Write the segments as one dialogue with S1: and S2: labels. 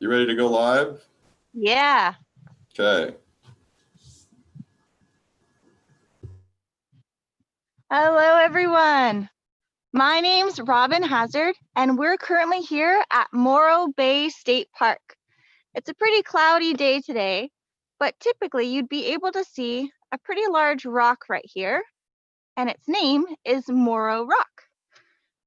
S1: You ready to go live?
S2: Yeah.
S1: Okay.
S2: Hello, everyone. My name's Robin Hazard, and we're currently here at Morro Bay State Park. It's a pretty cloudy day today, but typically you'd be able to see a pretty large rock right here, and its name is Morro Rock.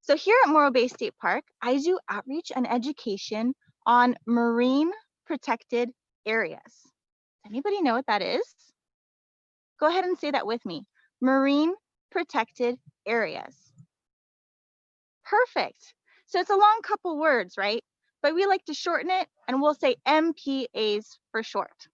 S2: So here at Morro Bay State Park, I do outreach and education on marine protected areas. Does anybody know what that is? Go ahead and say that with me. Marine protected areas. Perfect. So it's a long couple words, right? But we like to shorten it and we'll say MPAs for short.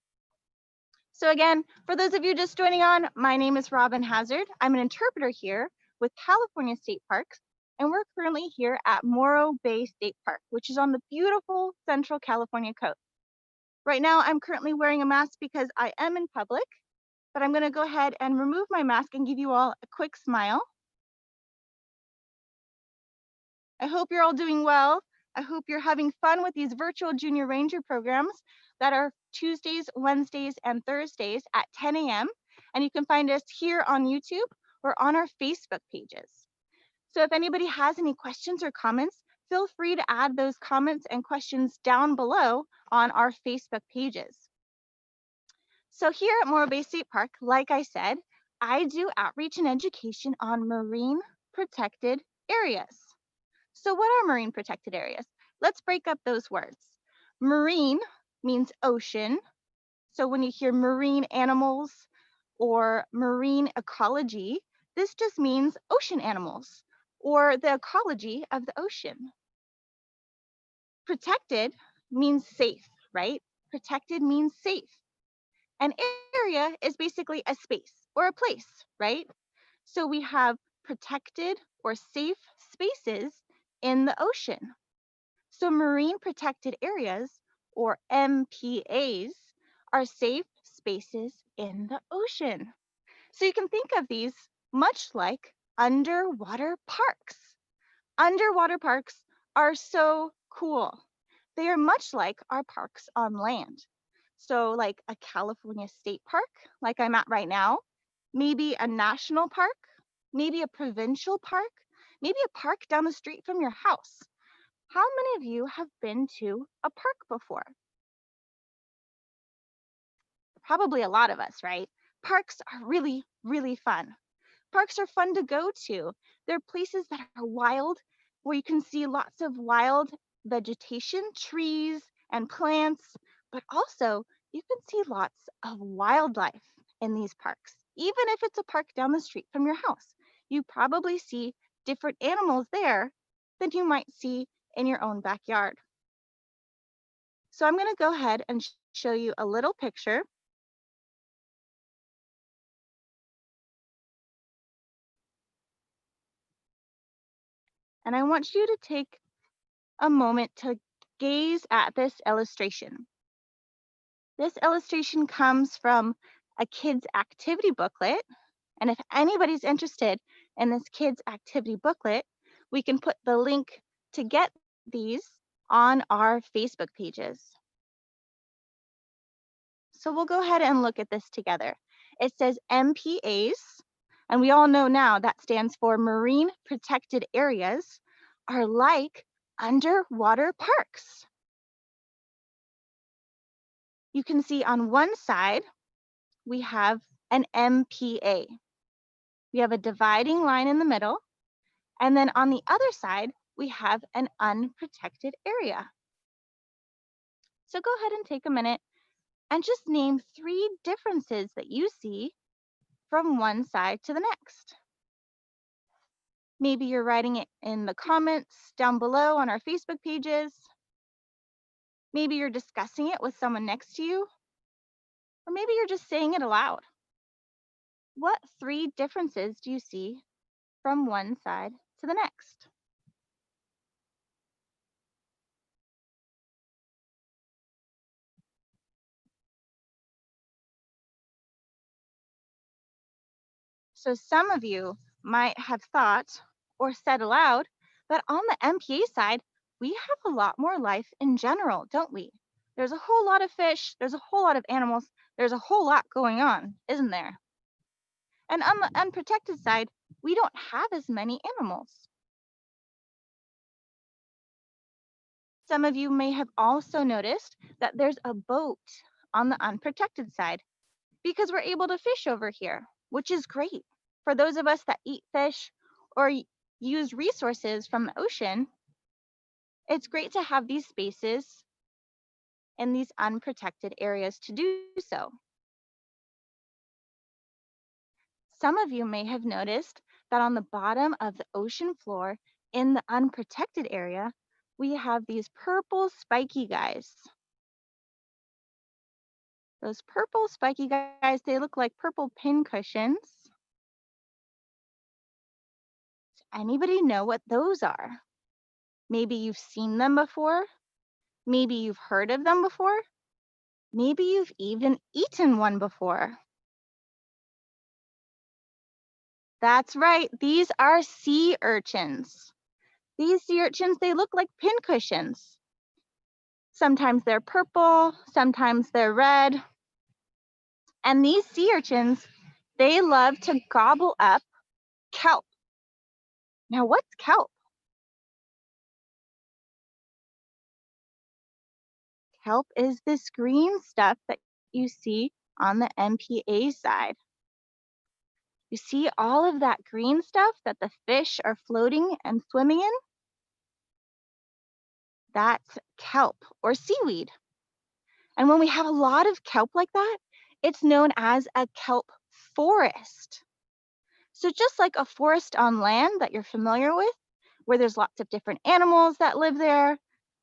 S2: So again, for those of you just joining on, my name is Robin Hazard. I'm an interpreter here with California State Parks, and we're currently here at Morro Bay State Park, which is on the beautiful Central California coast. Right now, I'm currently wearing a mask because I am in public, but I'm gonna go ahead and remove my mask and give you all a quick smile. I hope you're all doing well. I hope you're having fun with these virtual Junior Ranger programs that are Tuesdays, Wednesdays, and Thursdays at 10 a.m. And you can find us here on YouTube or on our Facebook pages. So if anybody has any questions or comments, feel free to add those comments and questions down below on our Facebook pages. So here at Morro Bay State Park, like I said, I do outreach and education on marine protected areas. So what are marine protected areas? Let's break up those words. Marine means ocean. So when you hear marine animals or marine ecology, this just means ocean animals or the ecology of the ocean. Protected means safe, right? Protected means safe. An area is basically a space or a place, right? So we have protected or safe spaces in the ocean. So marine protected areas, or MPAs, are safe spaces in the ocean. So you can think of these much like underwater parks. Underwater parks are so cool. They are much like our parks on land. So like a California state park, like I'm at right now, maybe a national park, maybe a provincial park, maybe a park down the street from your house. How many of you have been to a park before? Probably a lot of us, right? Parks are really, really fun. Parks are fun to go to. They're places that are wild, where you can see lots of wild vegetation, trees and plants, but also you can see lots of wildlife in these parks. Even if it's a park down the street from your house, you probably see different animals there than you might see in your own backyard. So I'm going to go ahead and show you a little picture. And I want you to take a moment to gaze at this illustration. This illustration comes from a kid's activity booklet. And if anybody's interested in this kid's activity booklet, we can put the link to get these on our Facebook pages. So we'll go ahead and look at this together. It says MPAs, and we all know now that stands for Marine Protected Areas, are like underwater parks. You can see on one side, we have an MPA. We have a dividing line in the middle, and then on the other side, we have an unprotected area. So go ahead and take a minute and just name 3 differences that you see from one side to the next. Maybe you're writing it in the comments down below on our Facebook pages. Maybe you're discussing it with someone next to you, or maybe you're just saying it aloud. What 3 differences do you see from one side to the next? So some of you might have thought or said aloud that on the MPA side, we have a lot more life in general, don't we? There's a whole lot of fish, there's a whole lot of animals, there's a whole lot going on, isn't there? And on the unprotected side, we don't have as many animals. Some of you may have also noticed that there's a boat on the unprotected side because we're able to fish over here, which is great. For those of us that eat fish or use resources from the ocean, it's great to have these spaces in these unprotected areas to do so. Some of you may have noticed that on the bottom of the ocean floor in the unprotected area, we have these purple spiky guys. Those purple spiky guys, they look like purple pin cushions. Does anybody know what those are? Maybe you've seen them before. Maybe you've heard of them before. Maybe you've even eaten one before. That's right, these are sea urchins. These sea urchins, they look like pin cushions. Sometimes they're purple, sometimes they're red. And these sea urchins, they love to gobble up kelp. Now, what's kelp? Kelp is this green stuff that you see on the MPA side. You see all of that green stuff that the fish are floating and swimming in? That's kelp or seaweed. And when we have a lot of kelp like that, it's known as a kelp forest. So just like a forest on land that you're familiar with, where there's lots of different animals that live there,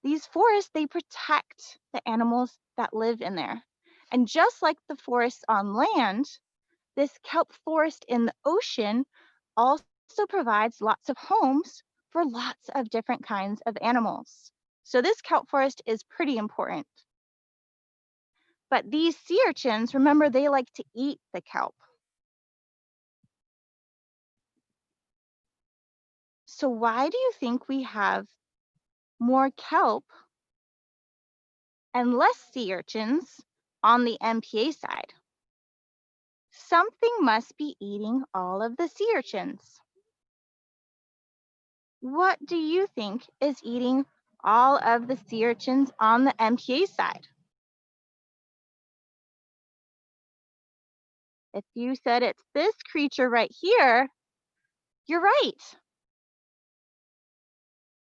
S2: these forests, they protect the animals that live in there. And just like the forests on land, this kelp forest in the ocean also provides lots of homes for lots of different kinds of animals. So this kelp forest is pretty important. But these sea urchins, remember, they like to eat the kelp. So why do you think we have more kelp and less sea urchins on the MPA side? Something must be eating all of the sea urchins. What do you think is eating all of the sea urchins on the MPA side? If you said it's this creature right here, you're right.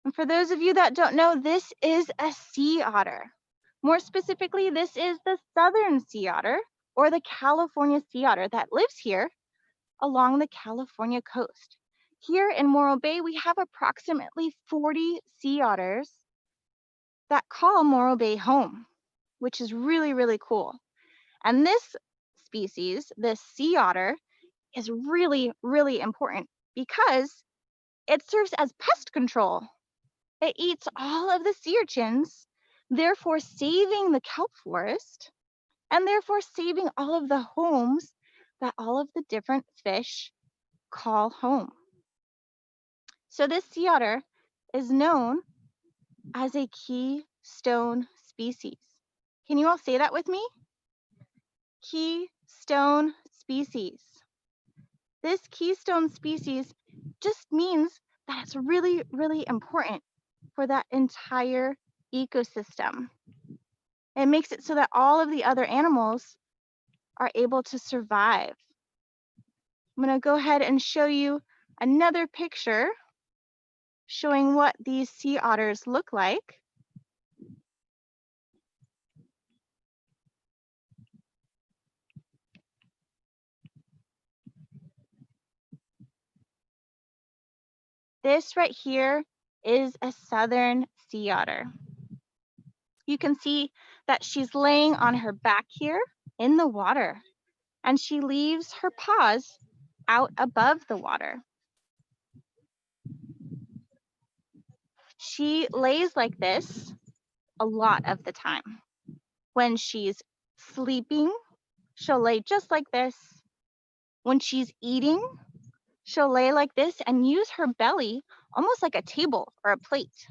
S2: And for those of you that don't know, this is a sea otter. More specifically, this is the southern sea otter or the California sea otter that lives here along the California coast. Here in Morro Bay, we have approximately 40 sea otters that call Morro Bay home, which is really, really cool. And this species, this sea otter, is really, really important because it serves as pest control. It eats all of the sea urchins, therefore saving the kelp forest, and therefore saving all of the homes that all of the different fish call home. So this sea otter is known as a keystone species. Can you all say that with me? Keystone species. This keystone species just means that it's really, really important for that entire ecosystem. It makes it so that all of the other animals are able to survive. I'm going to go ahead and show you another picture showing what these sea otters look like. This right here is a southern sea otter. You can see that she's laying on her back here in the water, and she leaves her paws out above the water. She lays like this a lot of the time. When she's sleeping, she'll lay just like this. When she's eating, she'll lay like this and use her belly almost like a table or a plate.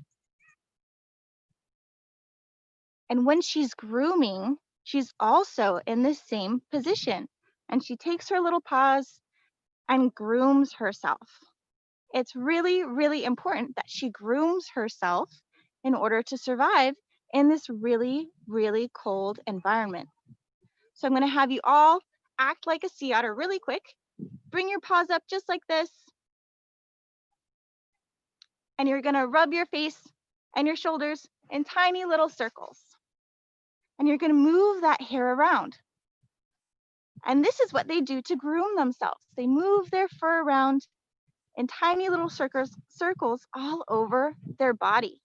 S2: And when she's grooming, she's also in the same position. And she takes her little paws and grooms herself. It's really, really important that she grooms herself in order to survive in this really, really cold environment. So I'm going to have you all act like a sea otter really quick. Bring your paws up just like this. And you're going to rub your face and your shoulders in tiny little circles. And you're going to move that hair around. And this is what they do to groom themselves. They move their fur around in tiny little circles all over their body.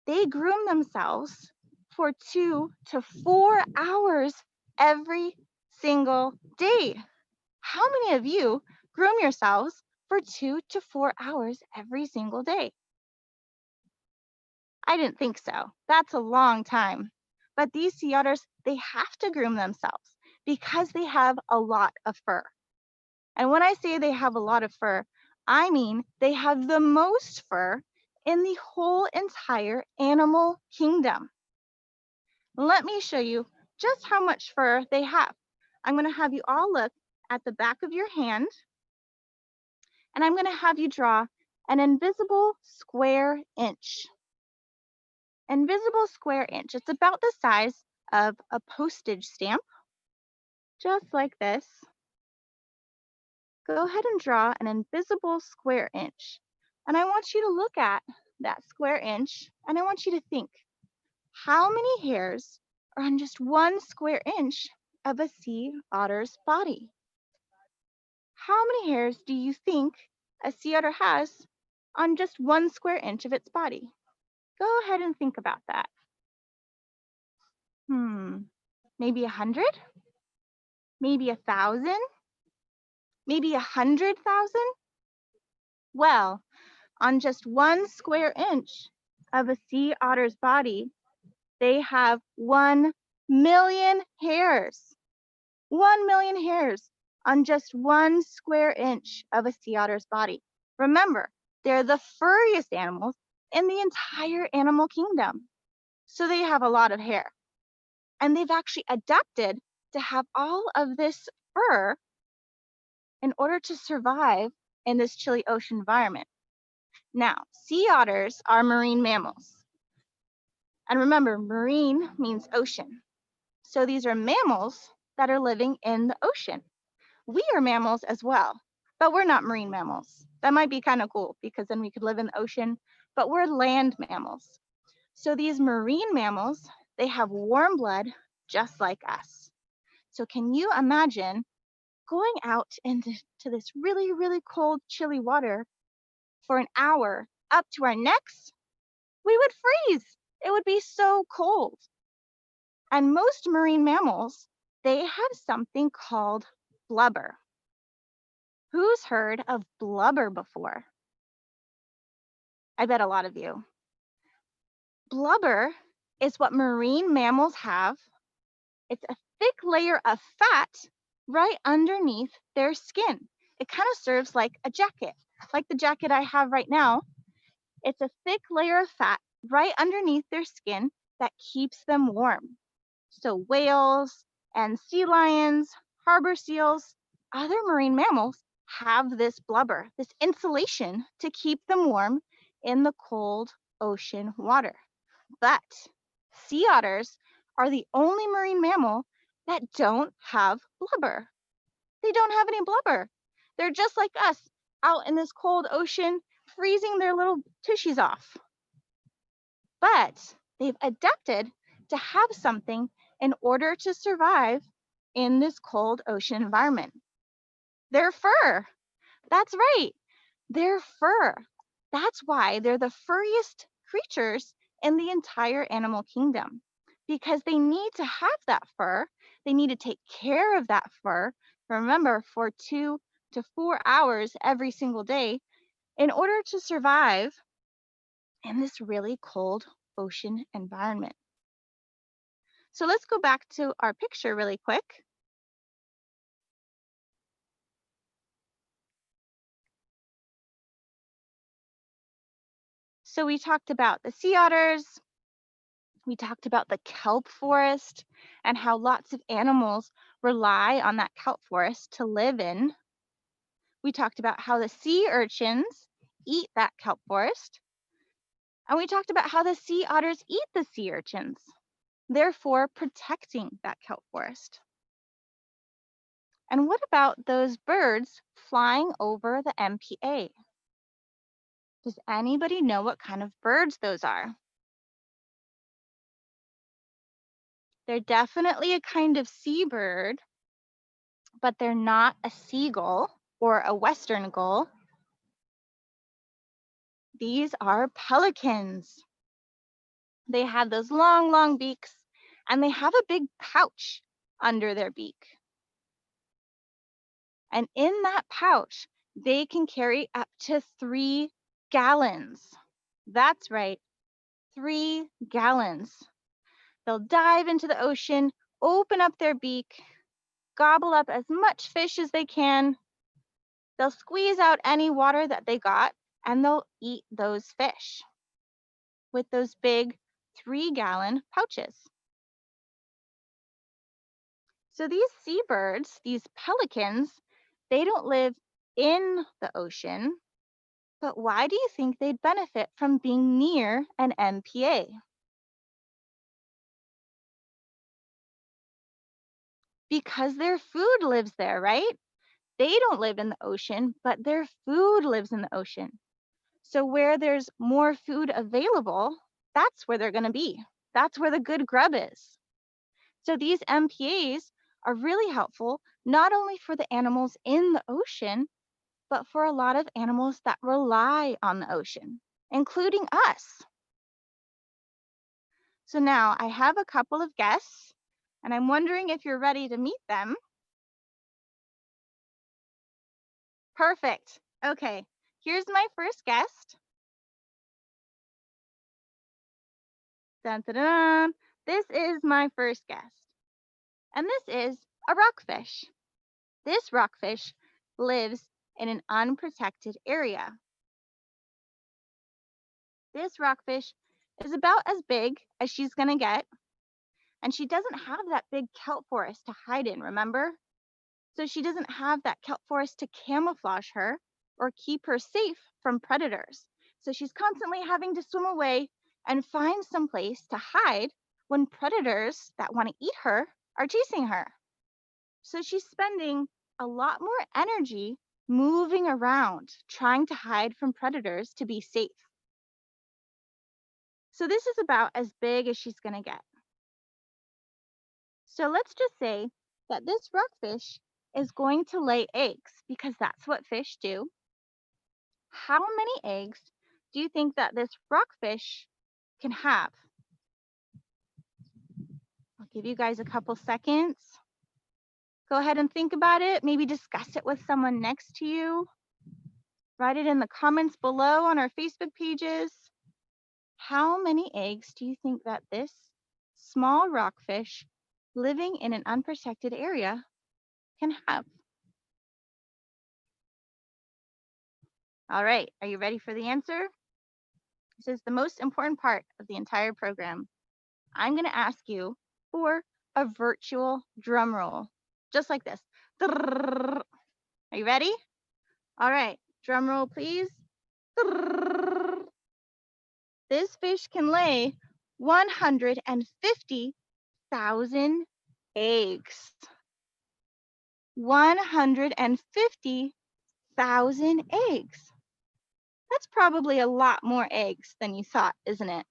S2: They groom themselves for 2 to 4 hours every single day. How many of you groom yourselves for 2 to 4 hours every single day? I didn't think so. That's a long time. But these sea otters, they have to groom themselves because they have a lot of fur. And when I say they have a lot of fur, I mean they have the most fur in the whole entire animal kingdom. Let me show you just how much fur they have. I'm going to have you all look at the back of your hand, and I'm going to have you draw an invisible square inch. Invisible square inch. It's about the size of a postage stamp, just like this. Go ahead and draw an invisible square inch. And I want you to look at that square inch, and I want you to think, how many hairs are on just 1 square inch of a sea otter's body? How many hairs do you think a sea otter has on just 1 square inch of its body? Go ahead and think about that. Maybe 100? Maybe 1,000? Maybe 100,000? Well, on just 1 square inch of a sea otter's body, they have 1 million hairs. 1 million hairs on just 1 square inch of a sea otter's body. Remember, they're the furriest animals in the entire animal kingdom. So they have a lot of hair. And they've actually adapted to have all of this fur in order to survive in this chilly ocean environment. Now, sea otters are marine mammals. And remember, marine means ocean. So these are mammals that are living in the ocean. We are mammals as well, but we're not marine mammals. That might be kind of cool because then we could live in the ocean, but we're land mammals. So these marine mammals, they have warm blood just like us. So can you imagine going out into this really, really cold, chilly water for an hour up to our necks? We would freeze. It would be so cold. And most marine mammals, they have something called blubber. Who's heard of blubber before? I bet a lot of you. Blubber is what marine mammals have. It's a thick layer of fat right underneath their skin. It kind of serves like a jacket, like the jacket I have right now. It's a thick layer of fat right underneath their skin that keeps them warm. So whales and sea lions, harbor seals, other marine mammals have this blubber, this insulation to keep them warm in the cold ocean water. But sea otters are the only marine mammal that don't have blubber. They don't have any blubber. They're just like us out in this cold ocean, freezing their little tushies off. But they've adapted to have something in order to survive in this cold ocean environment. Their fur. That's right. Their fur. That's why they're the furriest creatures in the entire animal kingdom, because they need to have that fur. They need to take care of that fur, remember, for 2 to 4 hours every single day in order to survive in this really cold ocean environment. So let's go back to our picture really quick. So we talked about the sea otters, We talked about the kelp forest and how lots of animals rely on that kelp forest to live in. We talked about how the sea urchins eat that kelp forest. And we talked about how the sea otters eat the sea urchins, therefore protecting that kelp forest. And what about those birds flying over the MPA? Does anybody know what kind of birds those are? They're definitely a kind of seabird, but they're not a seagull or a western gull. These are pelicans. They have those long, long beaks, and they have a big pouch under their beak. And in that pouch, they can carry up to 3 gallons. That's right, 3 gallons. They'll dive into the ocean, open up their beak, gobble up as much fish as they can. They'll squeeze out any water that they got, and they'll eat those fish with those big 3-gallon pouches. So these seabirds, these pelicans, they don't live in the ocean, but why do you think they'd benefit from being near an MPA? Because their food lives there, right? They don't live in the ocean, but their food lives in the ocean. So where there's more food available, that's where they're going to be. That's where the good grub is. So these MPAs are really helpful, not only for the animals in the ocean, but for a lot of animals that rely on the ocean, including us. So now I have a couple of guests, and I'm wondering if you're ready to meet them. Perfect. Okay, here's my first guest. Dun, dun, dun. This is my first guest, and this is a rockfish. This rockfish lives in an unprotected area. This rockfish is about as big as she's going to get, and she doesn't have that big kelp forest to hide in, remember? So she doesn't have that kelp forest to camouflage her or keep her safe from predators. So she's constantly having to swim away and find some place to hide when predators that want to eat her are chasing her. So she's spending a lot more energy moving around, trying to hide from predators to be safe. So this is about as big as she's going to get. So let's just say that this rockfish is going to lay eggs because that's what fish do. How many eggs do you think that this rockfish can have? I'll give you guys a couple seconds. Go ahead and think about it. Maybe discuss it with someone next to you. Write it in the comments below on our Facebook pages. How many eggs do you think that this small rockfish living in an unprotected area can have? All right, are you ready for the answer? This is the most important part of the entire program. I'm going to ask you for a virtual drum roll, just like this. Are you ready? All right, drum roll, please. This fish can lay 150,000 eggs. 150,000 eggs. That's probably a lot more eggs than you thought, isn't it?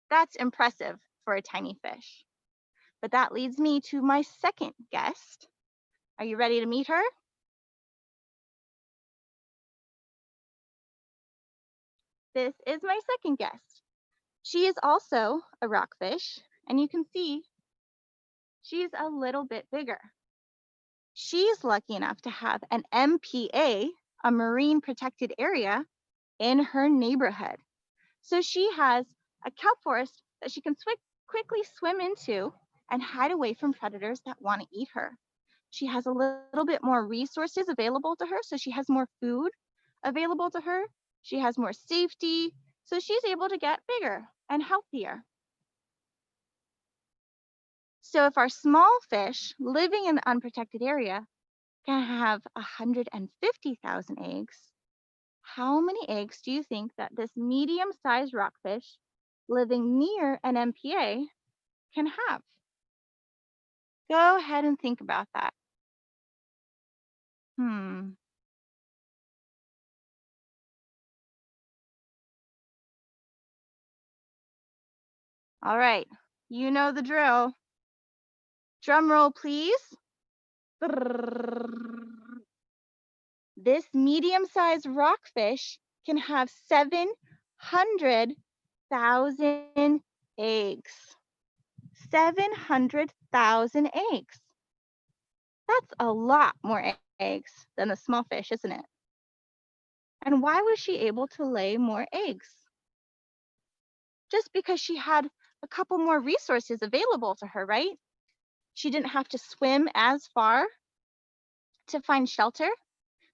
S2: That's impressive for a tiny fish. But that leads me to my second guest. Are you ready to meet her? This is my second guest. She is also a rockfish, and you can see she's a little bit bigger. She's lucky enough to have an MPA, a marine protected area, in her neighborhood. So she has a kelp forest that she can quickly swim into and hide away from predators that want to eat her. She has a little bit more resources available to her, so she has more food available to her. She has more safety, so she's able to get bigger and healthier. So if our small fish living in the unprotected area can have 150,000 eggs, how many eggs do you think that this medium-sized rockfish living near an MPA can have? Go ahead and think about that. All right, you know the drill. Drum roll, please. This medium-sized rockfish can have 700,000 eggs. 700,000 eggs. That's a lot more eggs than the small fish, isn't it? And why was she able to lay more eggs? Just because she had a couple more resources available to her, right? She didn't have to swim as far to find shelter,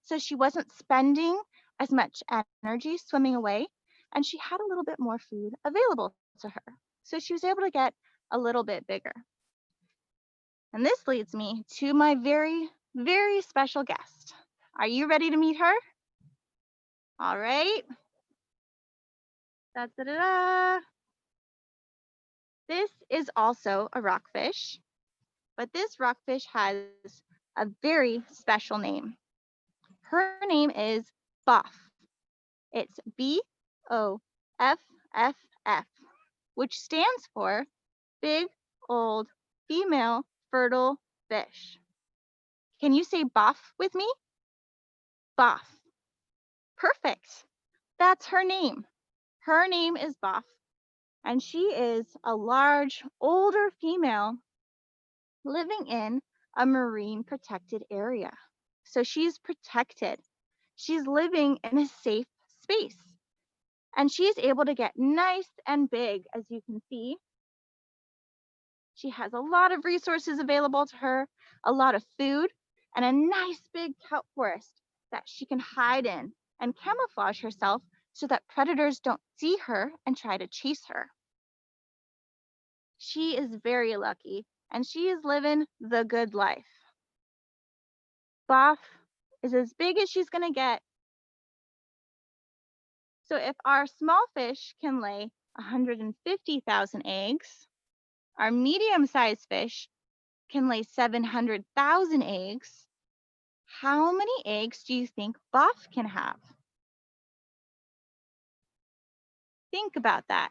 S2: so she wasn't spending as much energy swimming away, and she had a little bit more food available to her. So she was able to get a little bit bigger. And this leads me to my very, very special guest. Are you ready to meet her? All right. Da-da-da-da. This is also a rockfish, but this rockfish has a very special name. Her name is Boff. It's BOFFF, which stands for Big Old Female Fertile Fish. Can you say Boff with me? Boff. Perfect. That's her name. Her name is Boff, and she is a large, older female living in a marine protected area. So she's protected. She's living in a safe space. And she's able to get nice and big, as you can see. She has a lot of resources available to her, a lot of food, and a nice big kelp forest that she can hide in and camouflage herself so that predators don't see her and try to chase her. She is very lucky, and she is living the good life. Boff is as big as she's going to get. So if our small fish can lay 150,000 eggs, our medium-sized fish can lay 700,000 eggs. How many eggs do you think Boff can have? Think about that.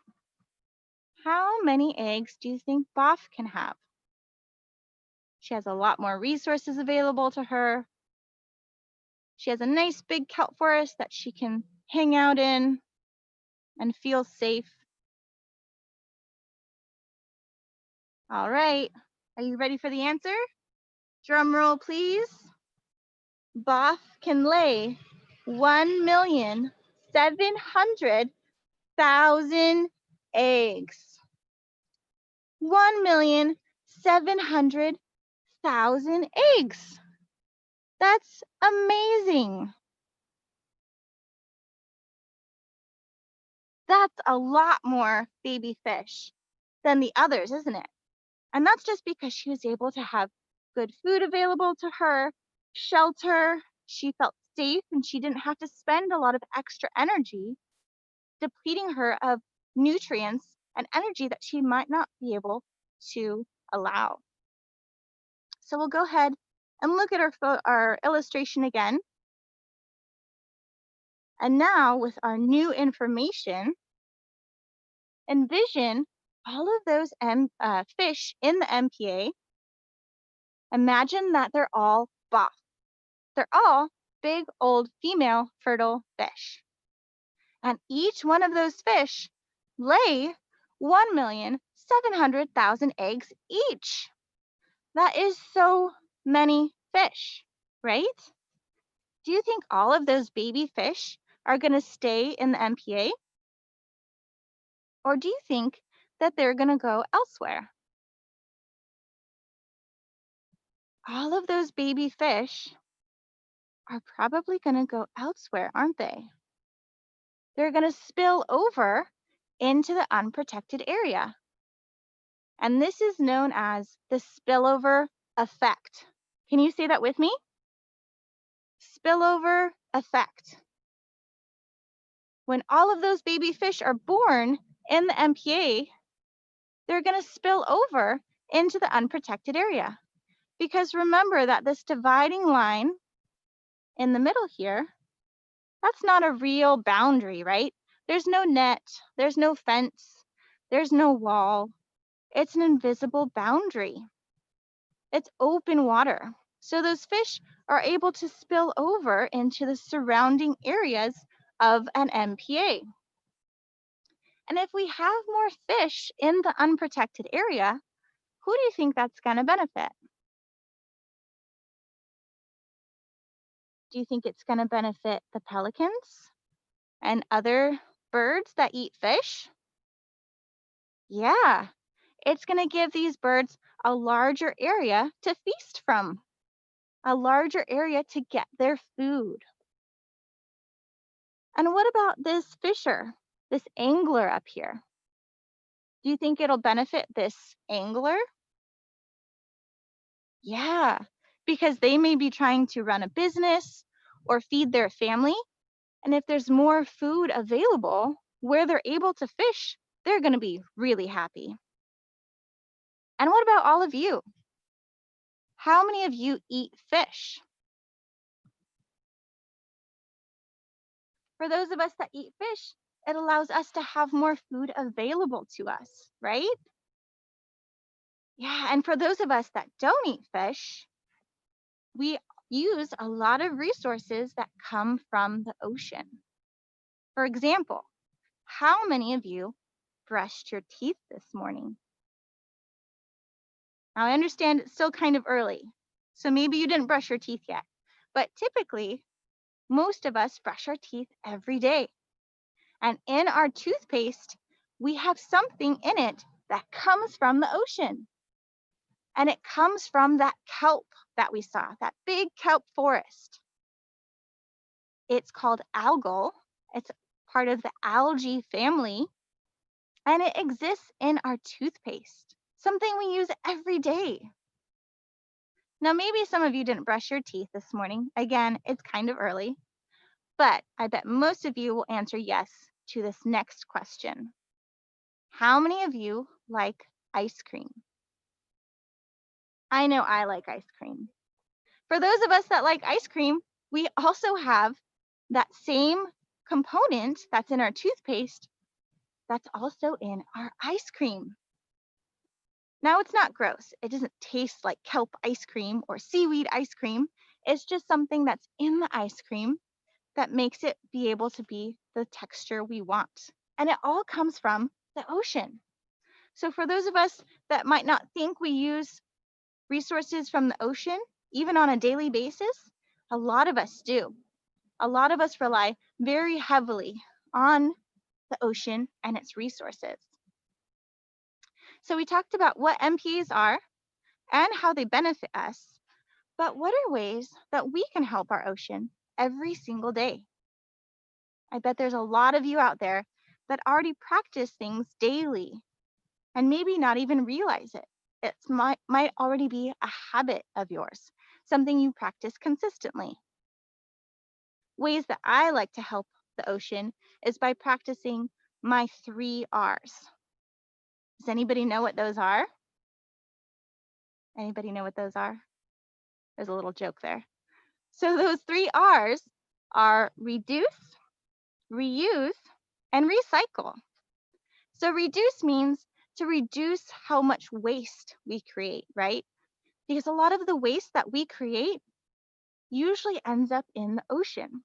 S2: How many eggs do you think Boff can have? She has a lot more resources available to her. She has a nice big kelp forest that she can hang out in and feel safe. All right, are you ready for the answer? Drum roll, please. Boff can lay 1,700,000 eggs. 1,700,000 eggs. That's amazing. That's a lot more baby fish than the others, isn't it? And that's just because she was able to have good food available to her, shelter, she felt safe, and she didn't have to spend a lot of extra energy depleting her of nutrients and energy that she might not be able to allow. So we'll go ahead and look at our illustration again. And now with our new information, envision all of those fish in the MPA. Imagine that they're all Boff. They're all big old female fertile fish. And each one of those fish lay 1,700,000 eggs each. That is so many fish, right? Do you think all of those baby fish are going to stay in the MPA? Or do you think that they're going to go elsewhere? All of those baby fish are probably going to go elsewhere, aren't they? They're going to spill over into the unprotected area. And this is known as the spillover effect. Can you say that with me? Spillover effect. When all of those baby fish are born in the MPA, they're going to spill over into the unprotected area. Because remember that this dividing line in the middle here, that's not a real boundary, right? There's no net, there's no fence, there's no wall. It's an invisible boundary. It's open water. So those fish are able to spill over into the surrounding areas of an MPA. And if we have more fish in the unprotected area, who do you think that's going to benefit? Do you think it's going to benefit the pelicans and other birds that eat fish? Yeah, it's going to give these birds a larger area to feast from, a larger area to get their food. And what about this fisher, this angler up here? Do you think it'll benefit this angler? Yeah, because they may be trying to run a business or feed their family. And if there's more food available where they're able to fish, they're going to be really happy. And what about all of you? How many of you eat fish? For those of us that eat fish, it allows us to have more food available to us, right? Yeah, and for those of us that don't eat fish, we use a lot of resources that come from the ocean. For example, how many of you brushed your teeth this morning? Now, I understand it's still kind of early, so maybe you didn't brush your teeth yet, but typically, most of us brush our teeth every day. And in our toothpaste, we have something in it that comes from the ocean. And it comes from that kelp that we saw, that big kelp forest. It's called algal. It's part of the algae family. And it exists in our toothpaste, something we use every day. Now, maybe some of you didn't brush your teeth this morning. Again, it's kind of early, but I bet most of you will answer yes to this next question. How many of you like ice cream? I know I like ice cream. For those of us that like ice cream, we also have that same component that's in our toothpaste that's also in our ice cream. Now, it's not gross. It doesn't taste like kelp ice cream or seaweed ice cream. It's just something that's in the ice cream that makes it be able to be the texture we want. And it all comes from the ocean. So for those of us that might not think we use resources from the ocean, even on a daily basis, a lot of us do. A lot of us rely very heavily on the ocean and its resources. So we talked about what MPAs are and how they benefit us, but what are ways that we can help our ocean every single day? I bet there's a lot of you out there that already practice things daily and maybe not even realize it. It might already be a habit of yours, something you practice consistently. Ways that I like to help the ocean is by practicing my 3 R's. Does anybody know what those are? Anybody know what those are? There's a little joke there. So those 3 R's are reduce, reuse, and recycle. So reduce means to reduce how much waste we create, right? Because a lot of the waste that we create usually ends up in the ocean.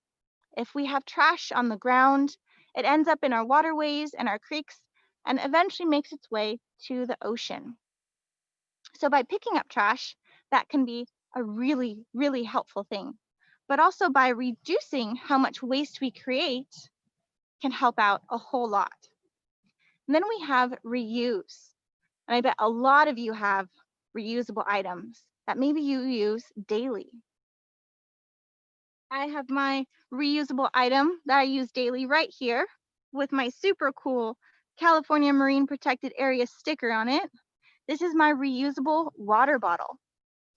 S2: If we have trash on the ground, it ends up in our waterways and our creeks and eventually makes its way to the ocean. So by picking up trash, that can be a really, really helpful thing. But also by reducing how much waste we create can help out a whole lot. And then we have reuse. And I bet a lot of you have reusable items that maybe you use daily. I have my reusable item that I use daily right here with my super cool California Marine Protected Area sticker on it. This is my reusable water bottle.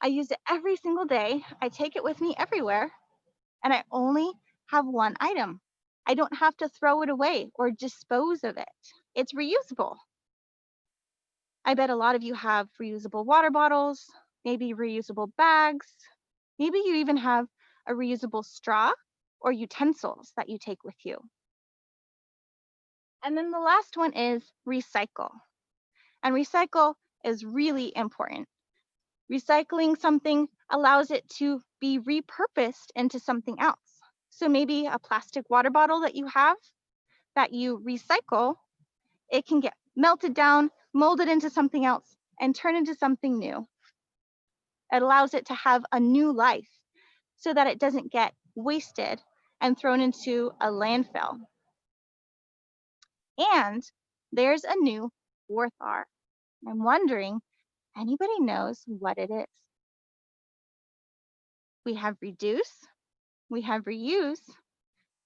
S2: I use it every single day. I take it with me everywhere, and I only have one item. I don't have to throw it away or dispose of it. It's reusable. I bet a lot of you have reusable water bottles, maybe reusable bags. Maybe you even have a reusable straw or utensils that you take with you. And then the last one is recycle. And recycle is really important. Recycling something allows it to be repurposed into something else. So maybe a plastic water bottle that you have that you recycle, it can get melted down, molded into something else, and turn into something new. It allows it to have a new life so that it doesn't get wasted and thrown into a landfill. And there's a new fourth R. I'm wondering, anybody knows what it is? We have reduce, we have reuse,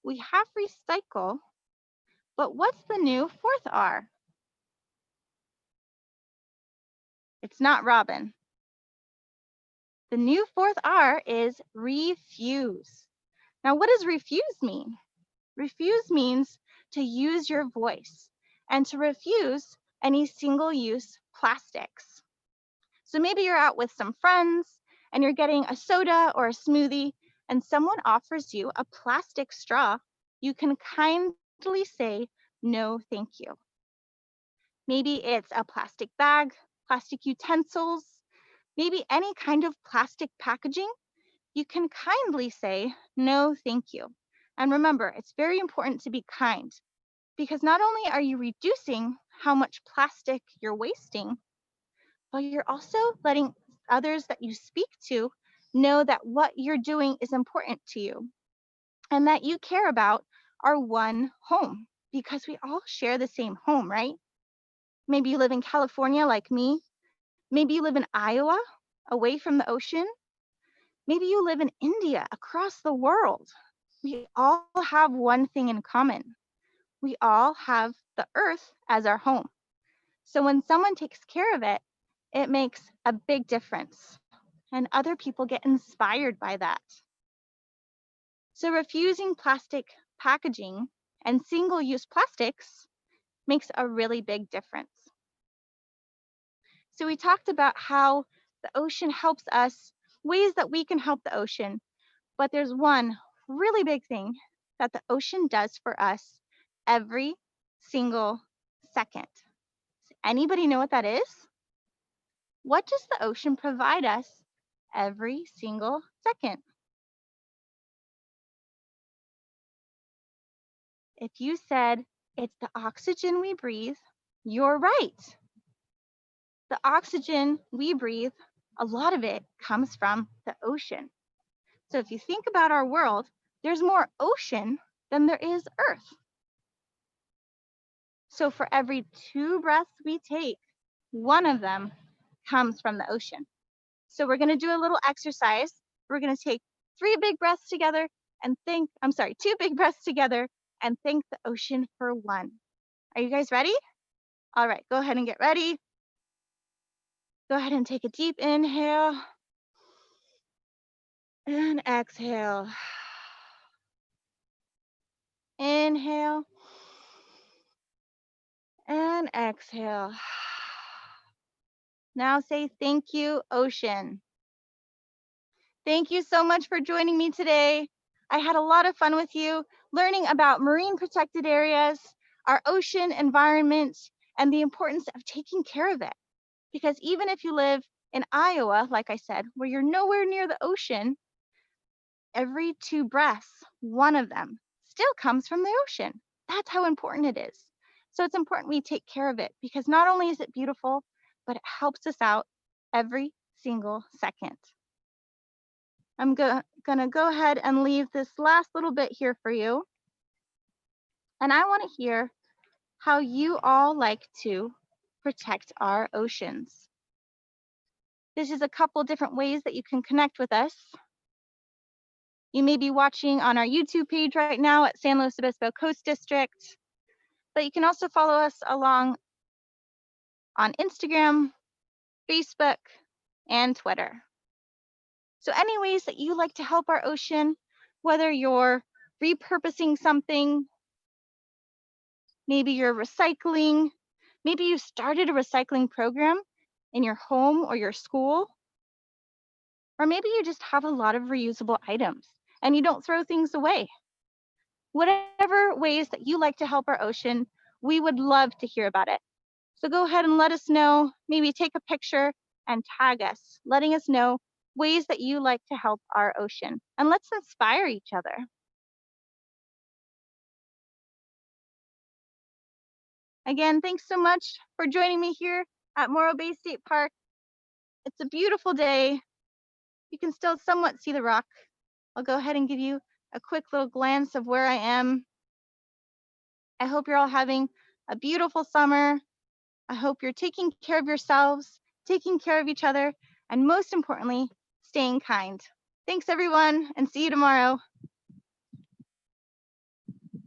S2: we have recycle, but what's the new fourth R? It's not Robin. The new fourth R is refuse. Now, what does refuse mean? Refuse means to use your voice and to refuse any single-use plastics. So maybe you're out with some friends and you're getting a soda or a smoothie and someone offers you a plastic straw. You can kindly say, no, thank you. Maybe it's a plastic bag, plastic utensils, maybe any kind of plastic packaging. You can kindly say, no, thank you. And remember, it's very important to be kind because not only are you reducing how much plastic you're wasting, but you're also letting others that you speak to know that what you're doing is important to you and that you care about our one home because we all share the same home, right? Maybe you live in California like me. Maybe you live in Iowa, away from the ocean. Maybe you live in India, across the world. We all have one thing in common. We all have the earth as our home. So when someone takes care of it, it makes a big difference. And other people get inspired by that. So refusing plastic packaging and single-use plastics makes a really big difference. So we talked about how the ocean helps us, ways that we can help the ocean, but there's one really big thing that the ocean does for us every single second. Does anybody know what that is? What does the ocean provide us every single second? If you said it's the oxygen we breathe, you're right. The oxygen we breathe, a lot of it comes from the ocean. So if you think about our world, there's more ocean than there is earth. So for every 2 breaths we take, one of them comes from the ocean. So we're gonna do a little exercise. We're gonna take 3 big breaths together and 2 big breaths together and thank the ocean for 1. Are you guys ready? All right, go ahead and get ready. Go ahead and take a deep inhale and exhale. Inhale and exhale. Now say thank you, ocean. Thank you so much for joining me today. I had a lot of fun with you, learning about marine protected areas, our ocean environment, and the importance of taking care of it. Because even if you live in Iowa, like I said, where you're nowhere near the ocean, every 2 breaths, one of them still comes from the ocean. That's how important it is. So it's important we take care of it because not only is it beautiful, but it helps us out every single second. I'm gonna go ahead and leave this last little bit here for you. And I wanna hear how you all like to protect our oceans. This is a couple different ways that you can connect with us. You may be watching on our YouTube page right now at San Luis Obispo Coast District, but you can also follow us along on Instagram Facebook, and Twitter. So any ways that you like to help our ocean, whether you're repurposing something, maybe you're recycling, maybe you started a recycling program in your home or your school, or maybe you just have a lot of reusable items and you don't throw things away. Whatever ways that you like to help our ocean, we would love to hear about it. So go ahead and let us know, maybe take a picture and tag us, letting us know ways that you like to help our ocean. And let's inspire each other. Again, thanks so much for joining me here at Morro Bay State Park. It's a beautiful day. You can still somewhat see the rock. I'll go ahead and give you a quick little glance of where I am. I hope you're all having a beautiful summer. I hope you're taking care of yourselves, taking care of each other, and most importantly, staying kind. Thanks everyone, and see you tomorrow.